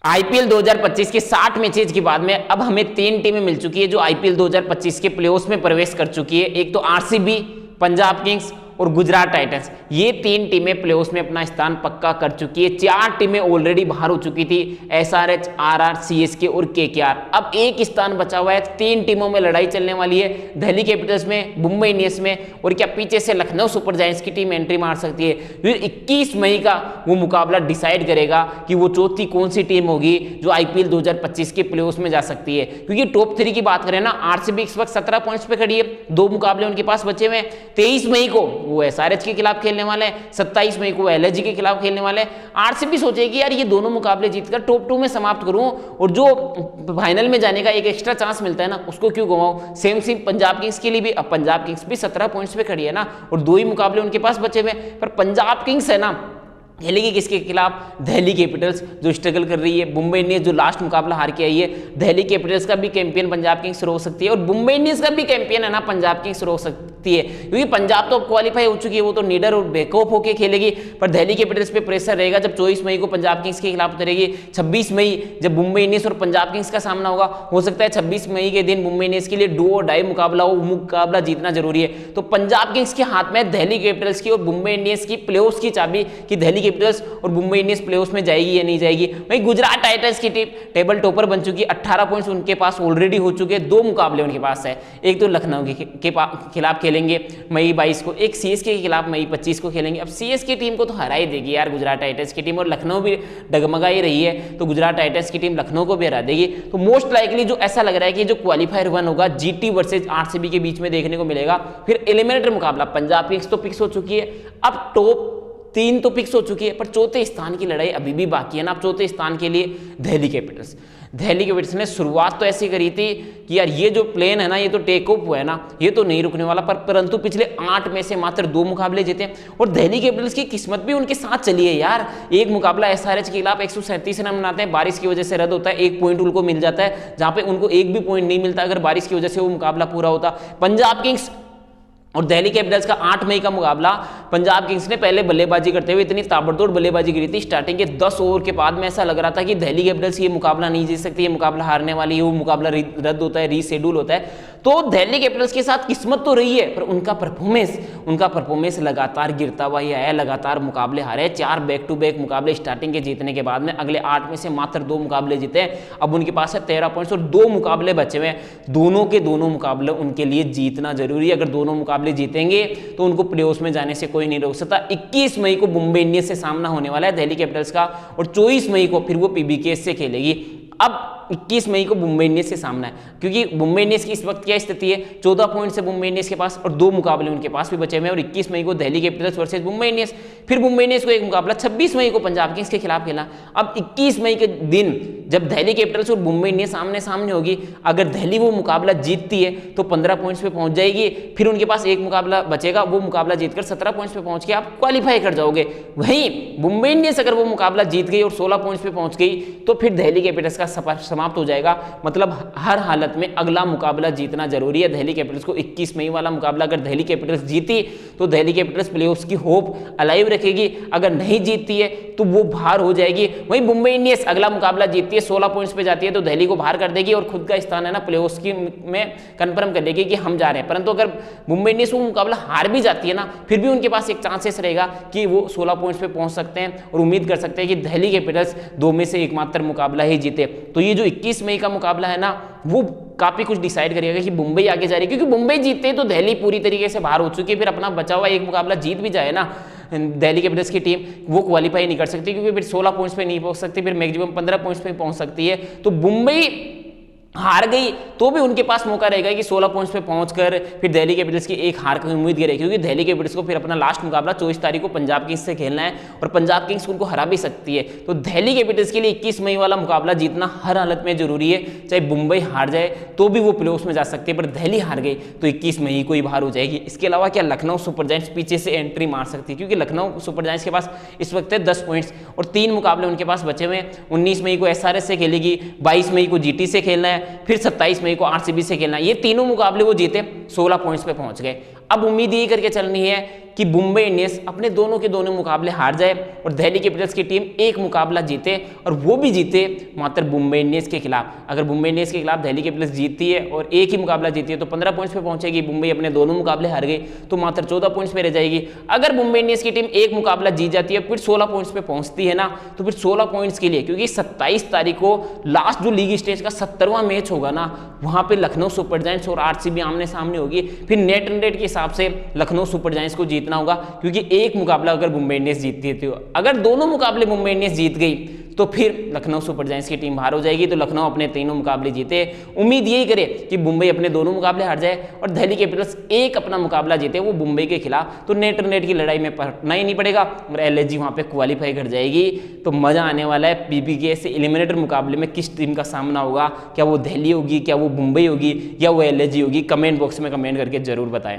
IPL 2025 के 60 matches के बाद में अब हमें 3 टीमें मिल चुकी है जो आईपीएल 2025 के प्लेऑफ्स में प्रवेश कर चुकी है। एक तो आरसीबी, पंजाब किंग्स और गुजरात टाइटंस। ये 3 टीमें प्लेऑफ्स में अपना स्थान पक्का कर चुकी है। 4 टीमें ऑलरेडी बाहर हो चुकी थी, एसआरएच, आरआर, सीएसके और केकेआर। अब एक स्थान बचा हुआ है। 3 टीमों में लड़ाई चलने वाली है, दिल्ली कैपिटल्स में, मुंबई इंडियंस में, और क्या पीछे से लखनऊ सुपर जायंट्स की टीम एंट्री मार सकती है। फिर 21 मई का वो मुकाबला डिसाइड करेगा कि वो चौथी कौन सी टीम होगी जो आईपीएल 2025 के प्लेऑफ्स में जा सकती है। क्योंकि टॉप 3 की बात करें ना, आरसीबी इस वक्त 17 पॉइंट्स पे खड़ी है, 2 मुकाबले उनके पास बचे हुए हैं। 23 मई को वो एसआरएच के खिलाफ खेलने वाले हैं, 27 मई को एलएसजी के खिलाफ खेलने वाले हैं। आरसीबी सोचेगी यार ये दोनों मुकाबले जीतकर टॉप 2 में समाप्त करूं और जो फाइनल में जाने का एक एक्स्ट्रा चांस मिलता है ना उसको क्यों गवाऊं। सेम पंजाब किंग्स के लिए भी। अब पंजाब किंग्स भी 17 पॉइंट्स पे खड़ी है ना और 2 ही मुकाबले उनके पास बचे हुए। पर पंजाब किंग्स है ना खेलेगी किसके खिलाफ? दिल्ली कैपिटल्स जो स्ट्रगल कर रही है। मुंबई इंडियंस जो लास्ट मुकाबला हार के आई है। दिल्ली कैपिटल्स का भी चैंपियन पंजाब किंग्स रो सकती है और मुंबई इंडियंस का भी चैंपियन है ना पंजाब किंग्स रो सकती है। क्योंकि पंजाब तो क्वालिफाई हो चुकी है, वो तो नीडर और बैकअप होकर खेलेगी। पर दिल्ली कैपिटल्स पे प्रेशर रहेगा जब 24 मई को पंजाब किंग्स के खिलाफ उतरेगी। 26 मई जब मुंबई इंडियंस और पंजाब किंग्स का सामना होगा, हो सकता है 26 मई के दिन मुंबई इंडियंस के लिए डू और डाई मुकाबला हो, मुकाबला जीतना जरूरी है। तो पंजाब किंग्स के हाथ में दिल्ली कैपिटल्स की और मुंबई इंडियंस की प्लेऑफ्स की चाबी कि दिल्ली कैपिटल्स और मुंबई इंडियंस प्लेऑफ्स में जाएगी या नहीं जाएगी। वहीं गुजरात टाइटंस की टीम टेबल टॉपर बन चुकी है, 18 पॉइंट्स उनके पास ऑलरेडी हो चुके हैं। 2 मुकाबले उनके पास है, एक तो लखनऊ के खिलाफ खेलेंगे मई 22 को, एक सीएसके के खिलाफ मई 25 को खेलेंगे। अब सीएसके टीम को तो हरा ही देगी यार गुजरात टाइटंस की टीम, और लखनऊ भी डगमगा ही रही है तो गुजरात टाइटंस की टीम लखनऊ को भी हरा देगी। तो मोस्ट लाइकली जो ऐसा लग रहा है कि जो क्वालिफायर 1 होगा जीटी वर्सेज आरसीबी के बीच में देखने को मिलेगा। फिर एलिमिनेटर मुकाबला पंजाब किंग्स तो फिक्स हो चुकी है, अब टॉप 3 तो फिक्स हो चुकी है, पर चौथे स्थान की लड़ाई अभी भी बाकी है ना। अब चौथे स्थान के लिए दिल्ली कैपिटल्स ने शुरुआत तो ऐसी करी थी कि यार ये जो प्लेन है ना ये तो टेक ऑफ हुआ है ना, ये तो नहीं रुकने वाला। परंतु पिछले 8 में से मात्र 2 मुकाबले जीते और दिल्ली कैपिटल्स की किस्मत भी उनके साथ चली है यार। एक मुकाबला एसआरएच के खिलाफ 137 रन बनाते हैं, बारिश की वजह से रद्द होता है, 1 पॉइंट उनको मिल जाता है, जहां पे उनको एक भी पॉइंट नहीं मिलता अगर बारिश की वजह से वो मुकाबला पूरा होता। पंजाब किंग्स और दिल्ली कैपिटल्स का 8 मई का मुकाबला, पंजाब किंग्स ने पहले बल्लेबाजी करते हुए इतनी ताबड़तोड़ बल्लेबाजी करी थी, स्टार्टिंग के 10 ओवर के बाद में ऐसा लग रहा था कि दिल्ली कैपिटल्स ये मुकाबला नहीं जीत सकती, ये मुकाबला हारने वाली है, वो मुकाबला रद्द होता है, रीशेड्यूल होता है। तो दिल्ली कैपिटल्स के साथ किस्मत तो रही है, पर उनका परफॉर्मेंस लगातार गिरता हुआ ही आया, लगातार मुकाबले हारे। 4 बैक टू बैक मुकाबले स्टार्टिंग के जीतने के बाद में अगले 8 में से मात्र 2 मुकाबले जीते हैं। अब उनके पास है 13 पॉइंट्स और 2 मुकाबले बचे हुए हैं। दोनों के दोनों मुकाबले उनके लिए जीतना जरूरी है। अगर दोनों मुकाबले जीतेंगे तो उनको प्लेऑफ्स में जाने से कोई नहीं रोक सकता। 21 मई को मुंबई इंडियंस से सामना होने वाला है दिल्ली कैपिटल्स का, और 24 मई को फिर वो पीबीकेएस से खेलेगी। अब 21 मई को मुंबई इंडियंस से सामना है, क्योंकि मुंबई इंडियंस की इस वक्त क्या स्थिति है, 14 पॉइंट से मुंबई इंडियंस के पास और 2 मुकाबले उनके पास भी बचे हुए हैं। और 21 मई को Delhi Capitals versus Mumbai Indians, फिर मुंबई इंडियंस को एक मुकाबला 26 मई को पंजाब किंग्स के खिलाफ खेला। अब 21 मई के दिन जब दिल्ली कैपिटल्स और मुंबई इंडियंस आमने सामने होगी, अगर दिल्ली वो मुकाबला जीतती है तो 15 पॉइंट्स पे पहुंच जाएगी। फिर उनके पास एक मुकाबला बचेगा, वो मुकाबला जीतकर 17 पॉइंट्स पे पहुंच के आप क्वालिफाई कर जाओगे। वहीं मुंबई इंडियंस अगर वो मुकाबला जीत गई और 16 पॉइंट्स पे पहुंच गई तो फिर दिल्ली कैपिटल्स का सफर समाप्त हो जाएगा। मतलब हर हालत में अगला मुकाबला जीतना जरूरी है दिल्ली कैपिटल्स को। 21 मई वाला मुकाबला अगर दिल्ली कैपिटल्स जीती तो दिल्ली कैपिटल्स प्लेऑफ्स की होप अलाइव रखेगी, अगर नहीं जीतती है तो वो बाहर हो जाएगी। वहीं मुंबई इंडियंस अगला मुकाबला जीतती है, 16 पॉइंट्स पे जाती है तो दिल्ली को बाहर कर देगी और खुद का स्थान है ना प्लेऑफ्स की में कंफर्म कर देगी कि हम जा रहे हैं। परंतु अगर मुंबई इंडियंस वो मुकाबला हार भी जाती है ना, फिर भी उनके पास एक चांसेस रहेगा कि वो 16 पॉइंट्स पे पहुंच सकते हैं और उम्मीद कर सकते हैं कि दिल्ली कैपिटल्स 2 में से एकमात्र मुकाबला ही जीते। तो ये जो 21 मई का मुकाबला है ना, वो काफी कुछ डिसाइड करेगा कि मुंबई आगे जा रही है, क्योंकि मुंबई जीतते तो दिल्ली पूरी तरीके से बाहर हो चुकी है। फिर अपना बचा हुआ एक मुकाबला जीत भी जाए ना दिल्ली कैपिटल्स की टीम, वो क्वालिफाई नहीं कर सकती, क्योंकि फिर 16 पॉइंट्स पे नहीं पहुंच सकती, फिर मैक्सिमम 15 पॉइंट्स पे पहुंच सकती है। तो मुंबई हार गई तो भी उनके पास मौका रहेगा कि 16 पॉइंट्स पे पहुंचकर फिर दिल्ली कैपिटल्स की एक हार की उम्मीद करेगी, क्योंकि दिल्ली कैपिटल्स को फिर अपना लास्ट मुकाबला 24 तारीख को पंजाब किंग्स से खेलना है और पंजाब किंग्स उनको हरा भी सकती है। तो दिल्ली कैपिटल्स के लिए 21 मई वाला मुकाबला जीतना हर हालत में जरूरी है। चाहे मुंबई हार जाए तो भी वो प्लेऑफ्स में जा सकती है, पर दिल्ली हार गई तो 21 मई को ही बाहर हो जाएगी। इसके अलावा क्या लखनऊ सुपर जायंट्स पीछे से एंट्री मार सकती है, क्योंकि लखनऊ सुपर जायंट्स के पास इस वक्त है 10 पॉइंट्स और 3 मुकाबले उनके पास बचे हुए हैं। 19 मई को एसआरएच से खेलेगी, 22 मई को जीटी से खेलना है, फिर 27 मई को आरसीबी से खेलना है। ये तीनों मुकाबले वो जीते 16 पॉइंट्स पे पहुंच गए। अब उम्मीद यही करके चलनी है कि मुंबई इंडियंस अपने दोनों के दोनों मुकाबले हार जाए और दिल्ली कैपिटल्स की टीम एक मुकाबला जीते, और वो भी जीते मात्र मुंबई इंडियंस के खिलाफ। अगर मुंबई इंडियंस के खिलाफ दिल्ली कैपिटल्स जीतती है और एक ही मुकाबला जीती है तो 15 पॉइंट्स पे पहुंचेगी। मुंबई अपने दोनों मुकाबले हार गई तो मात्र 14 पॉइंट्स पे रह जाएगी। अगर मुंबई इंडियंस की टीम एक मुकाबला जीत जाती है फिर 16 पॉइंट्स पे पहुंचती है ना, तो फिर 16 पॉइंट्स के लिए, क्योंकि 27 तारीख को लास्ट जो लीग स्टेज का 70वां मैच होगा ना, वहां पे लखनऊ सुपर जायंट्स और आरसीबी आमने सामने होगी। फिर नेट रन रेट के हिसाब से लखनऊ सुपर जायंट्स को जीतना होगा, क्योंकि एक मुकाबला अगर मुंबई इंडियंस जीतती है, तो अगर दोनों मुकाबले मुंबई इंडियंस जीत गई तो फिर लखनऊ सुपर जायंट्स की टीम बाहर हो जाएगी। तो लखनऊ अपने तीनों मुकाबले जीते। उम्मीद यही करे कि मुंबई अपने दोनों मुकाबले हार जाए और दिल्ली कैपिटल्स एक अपना मुकाबला जीते, वो मुंबई के खिलाफ। तो नेट रन रेट की लड़ाई में पड़ना ही नहीं पड़ेगा और एलएसजी वहां पे क्वालिफाई कर जाएगी। तो मजा आने वाला है पीपीके से एलिमिनेटर मुकाबले में किस टीम का सामना होगा। क्या वो दिल्ली होगी, क्या वो मुंबई होगी, या वो एलएसजी होगी? कमेंट बॉक्स में कमेंट करके जरूर बताएं।